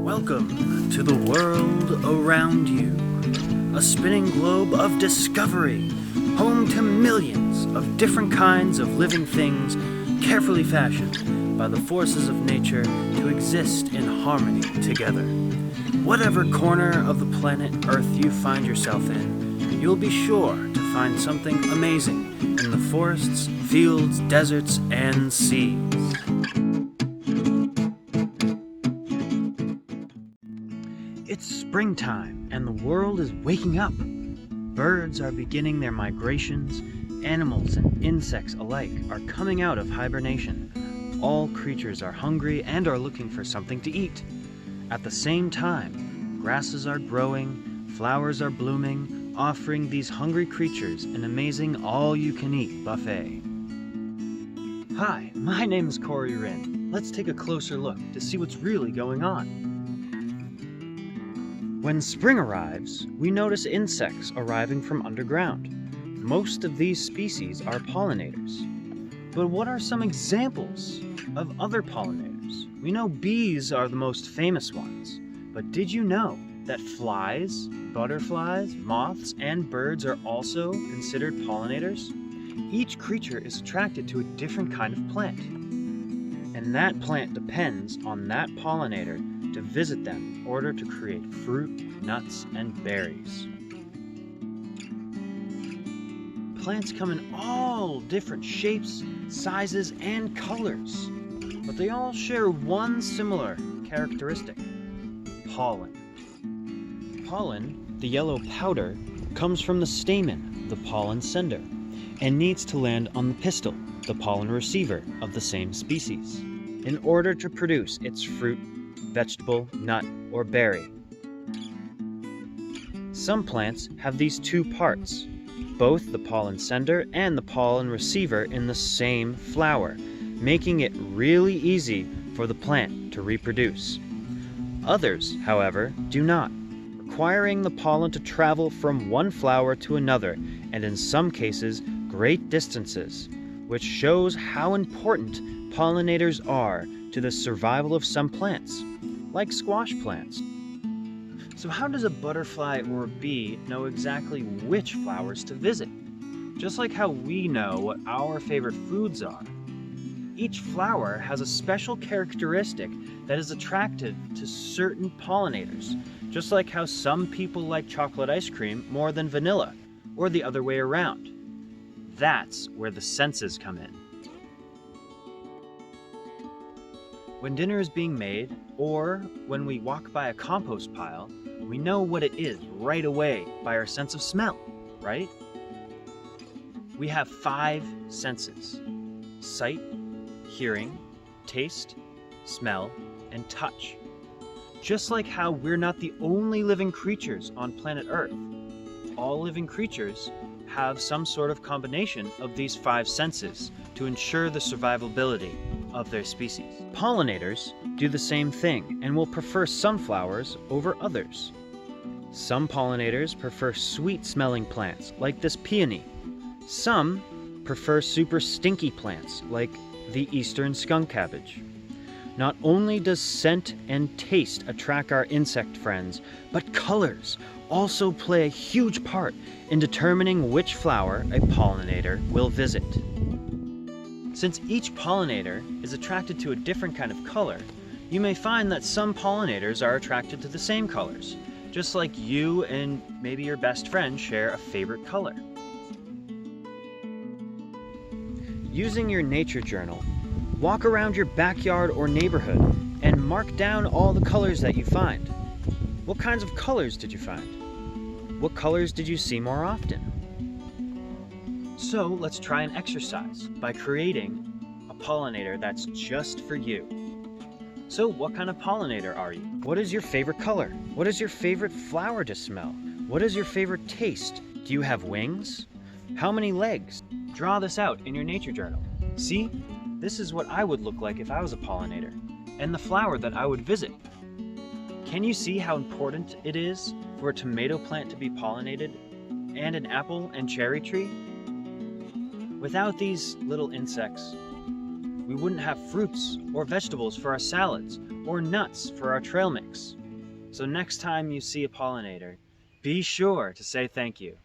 Welcome to the world around you, a spinning globe of discovery, home to millions of different kinds of living things carefully fashioned by the forces of nature to exist in harmony together. Whatever corner of the planet Earth you find yourself in, you'll be sure to find something amazing in the forests, fields, deserts, and seas. It's springtime and the world is waking up. Birds are beginning their migrations. Animals and insects alike are coming out of hibernation. All creatures are hungry and are looking for something to eat. At the same time, grasses are growing, flowers are blooming, offering these hungry creatures an amazing all-you-can-eat buffet. Hi, my name is Corey Rinn. Let's take a closer look to see what's really going on. When spring arrives, we notice insects arriving from underground. Most of these species are pollinators. But what are some examples of other pollinators? We know bees are the most famous ones, but did you know that flies, butterflies, moths, and birds are also considered pollinators? Each creature is attracted to a different kind of plant, and that plant depends on that pollinator to visit them in order to create fruit, nuts, and berries. Plants come in all different shapes, sizes, and colors, but they all share one similar characteristic: pollen. Pollen, the yellow powder, comes from the stamen, the pollen sender, and needs to land on the pistil, the pollen receiver of the same species, in order to produce its fruit, vegetable, nut, or berry. Some plants have these two parts, both the pollen sender and the pollen receiver in the same flower, making it really easy for the plant to reproduce. Others, however, do not, requiring the pollen to travel from one flower to another, and in some cases, great distances, which shows how important pollinators are to the survival of some plants, like squash plants. So how does a butterfly or a bee know exactly which flowers to visit? Just like how we know what our favorite foods are. Each flower has a special characteristic that is attractive to certain pollinators, just like how some people like chocolate ice cream more than vanilla, or the other way around. That's where the senses come in. When dinner is being made, or when we walk by a compost pile, we know what it is right away by our sense of smell, right? We have 5 senses: sight, hearing, taste, smell, and touch. Just like how we're not the only living creatures on planet Earth, all living creatures have some sort of combination of these 5 senses to ensure the survivability of their species. Pollinators do the same thing and will prefer some flowers over others. Some pollinators prefer sweet-smelling plants, like this peony. Some prefer super stinky plants, like the eastern skunk cabbage. Not only does scent and taste attract our insect friends, but colors also play a huge part in determining which flower a pollinator will visit. Since each pollinator is attracted to a different kind of color, you may find that some pollinators are attracted to the same colors, just like you and maybe your best friend share a favorite color. Using your nature journal, walk around your backyard or neighborhood and mark down all the colors that you find. What kinds of colors did you find? What colors did you see more often? So let's try an exercise by creating a pollinator that's just for you. So what kind of pollinator are you? What is your favorite color? What is your favorite flower to smell? What is your favorite taste? Do you have wings? How many legs? Draw this out in your nature journal. See, this is what I would look like if I was a pollinator, and the flower that I would visit. Can you see how important it is for a tomato plant to be pollinated, and an apple and cherry tree? Without these little insects, we wouldn't have fruits or vegetables for our salads or nuts for our trail mix. So next time you see a pollinator, be sure to say thank you.